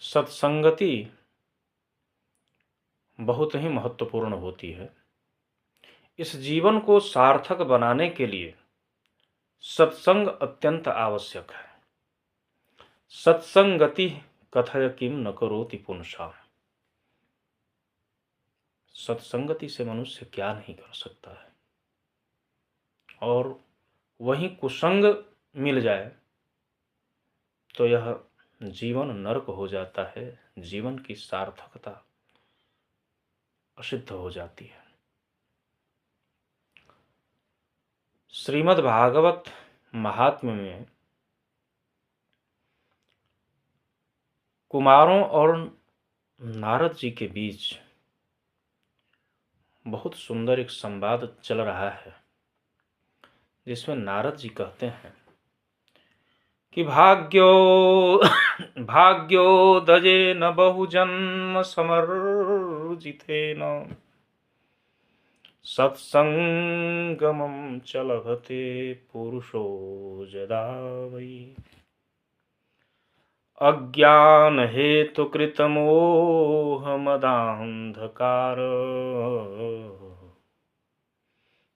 सत्संगति बहुत ही महत्वपूर्ण होती है। इस जीवन को सार्थक बनाने के लिए सत्संग अत्यंत आवश्यक है। सत्संगति कथय किम न करोति पुंसा। सत्संगति से मनुष्य क्या नहीं कर सकता है, और वहीं कुसंग मिल जाए तो यह जीवन नरक हो जाता है, जीवन की सार्थकता असिद्ध हो जाती है। श्रीमद् भागवत महात्म्य में कुमारों और नारद जी के बीच बहुत सुंदर एक संवाद चल रहा है, जिसमें नारद जी कहते हैं कि भाग्योदयेन बहुजन्म समर्जितेन सत्संगमं च लभते पुरुषो यदा वै अज्ञानहेतुकृतमोहमदान्धकार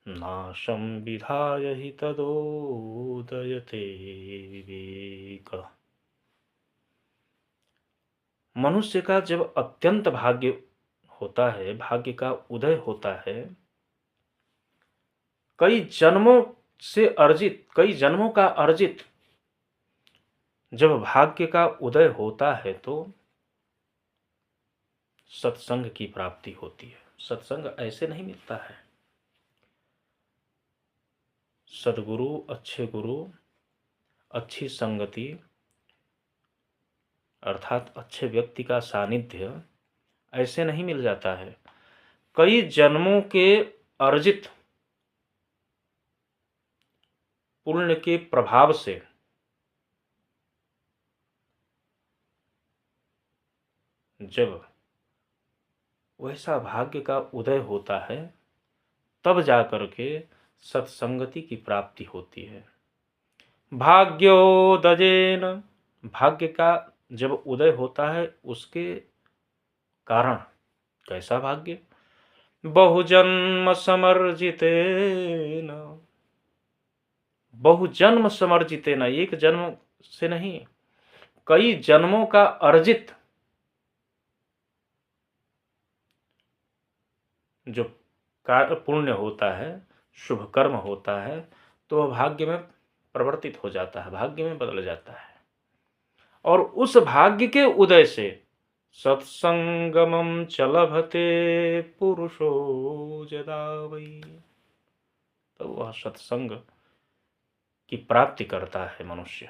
नाशं विधाय हि तदोदयते विवेक। मनुष्य का जब अत्यंत भाग्य होता है, भाग्य का उदय होता है, कई जन्मों का अर्जित जब भाग्य का उदय होता है तो सत्संग की प्राप्ति होती है। सत्संग ऐसे नहीं मिलता है। सद्गुरु, अच्छे गुरु, अच्छी संगति अर्थात अच्छे व्यक्ति का सानिध्य ऐसे नहीं मिल जाता है। कई जन्मों के अर्जित पुण्य के प्रभाव से जब वैसा भाग्य का उदय होता है तब जाकर के सत्संगति की प्राप्ति होती है। भाग्योदयेन, भाग्य का जब उदय होता है उसके कारण, कैसा भाग्य? बहुजन्म समर्जितेन, बहुजन्म समर्जितेन, एक जन्म से नहीं, कई जन्मों का अर्जित जो पुण्य होता है, शुभ कर्म होता है, तो वह भाग्य में परिवर्तित हो जाता है, भाग्य में बदल जाता है। और उस भाग्य के उदय से सत्संगमं च लभते पुरुषो यदा वै, तो वह सत्संग की प्राप्ति करता है मनुष्य।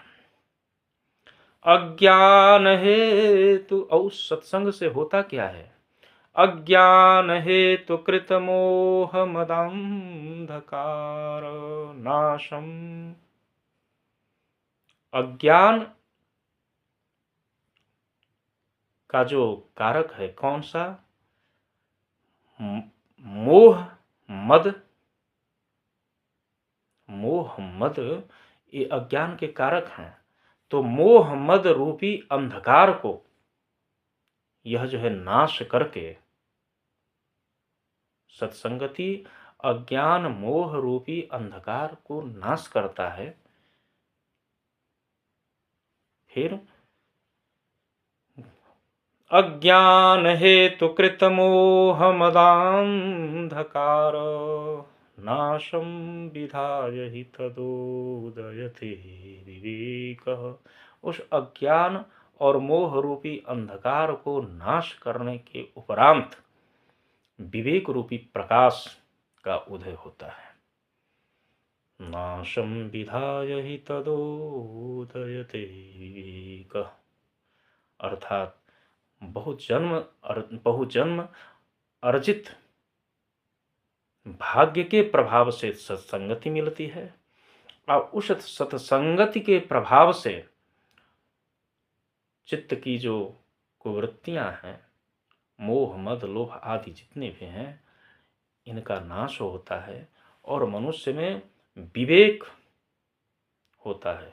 अज्ञान हेतु, और सत्संग से होता क्या है? अज्ञान हेतु कृत मोह मदांधकार नाशम। अज्ञान का जो कारक है, कौन सा? मोह मद, मोह मद ये अज्ञान के कारक हैं। तो मोह मद रूपी अंधकार को यह जो है नाश करके, सत्संगति अज्ञान मोह रूपी अंधकार को नाश करता है। फिर अज्ञान हेतु कृत मोह मदांधकार नाशम विधाय हि तदोदयते विवेक। उस अज्ञान और मोह रूपी अंधकार को नाश करने के उपरांत विवेक रूपी प्रकाश का उदय होता है। नाशम विधाय हि तदोदयते विवेक, अर्थात बहुजन्म अर्जित भाग्य के प्रभाव से सत्संगति मिलती है, और उस सत्संगति के प्रभाव से चित्त की जो कुवृत्तियां हैं, मोह मद लोभ आदि जितने भी हैं, इनका नाश होता है और मनुष्य में विवेक होता है।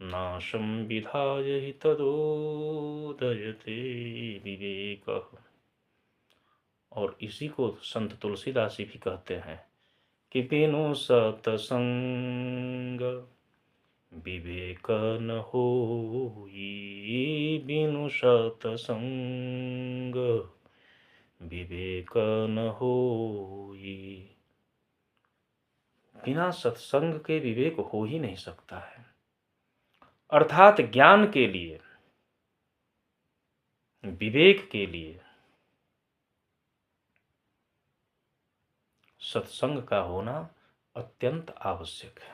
नाशं विधाय हि तदोदयते विवेकः। और इसी को संत तुलसीदास जी भी कहते हैं कि बिनु सतसंग विवेक न होई, बिनु सतसंग विवेक न होई। बिना सत्संग के विवेक हो ही नहीं सकता है। अर्थात ज्ञान के लिए, विवेक के लिए सत्संग का होना अत्यंत आवश्यक है।